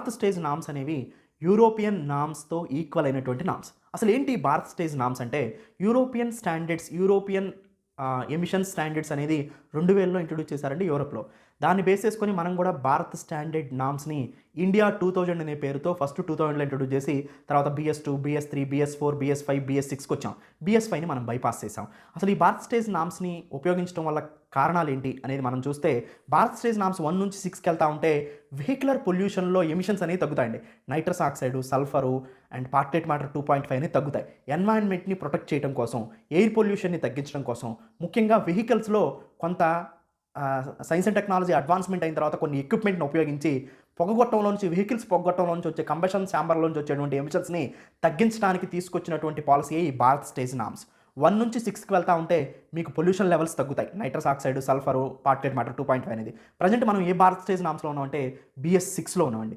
Bharat stage norms అనేవి European నామ్స్‌తో equal అయినటువంటి norms. అసలేంటి భారత్ స్టేజ్ నామ్స్ అంటే European standards, European emission standards అనేది 2000లో ఇంట్రొడ్యూస్ చేశారండి యూరోప్‌లో. దాన్ని బేస్ చేసుకొని మనం కూడా భారత్ స్టాండర్డ్ నామ్స్‌ని ఇండియా 2000 అనే పేరుతో ఫస్ట్ 2000లో ఇంట్రొడ్యూస్ చేసి తర్వాత BS2, BS3, BS4, BS5, BS6కి వచ్చాం. BS5ని మనం బైపాస్ చేసాం. అసలు ఈ భారత్ స్టేజ్ నామ్స్‌ని ఉపయోగించడం వల్ల కారణాలేంటి అనేది మనం చూస్తే భారత్ స్టేజ్ నామ్స్ 1 నుంచి 6కి వెళ్తా ఉంటే వెహిక్యులర్ పొల్యూషన్‌లో ఎమిషన్స్ అనేవి తగ్గుతాయండి. Nitrous oxide, sulphur and particulate matter 2.5 అనేవి తగ్గుతాయి. ఎన్వైరన్మెంట్‌ని ప్రొటెక్ట్ చేయడం కోసం, ఎయిర్ పొల్యూషన్‌ని తగ్గించడం కోసం, ముఖ్యంగా వెహికల్స్‌లో కొంత సైన్స్ అండ్ టెక్నాలజీ అడ్వాన్స్‌మెంట్ అయిన తర్వాత కొన్ని ఎక్విప్‌మెంట్‌ని ఉపయోగించి వెహికల్స్ పొగగొట్టంలో నుంచి వచ్చే కంబషన్ ఛాంబర్‌లో నుంచి వచ్చేటువంటి ఎమిషన్స్‌ని తగ్గించడానికి తీసుకొచ్చినటువంటి పాలసీయే ఈ భారత్ స్టేజ్ నామ్స్. 1 నుంచి 6కి వెళ్తా ఉంటే మీకు పొల్యూషన్ లెవెల్స్ తగ్గుతాయి. నైట్రస్ ఆక్సైడ్, సల్ఫరు, పార్టిలేట్ మ్యాటర్ 2.5 అనేది. ప్రెజెంట్ మనం ఏ భారత్ స్టేజ్ నామ్స్‌లో ఉన్నామంటే BS6లో ఉన్నామండి.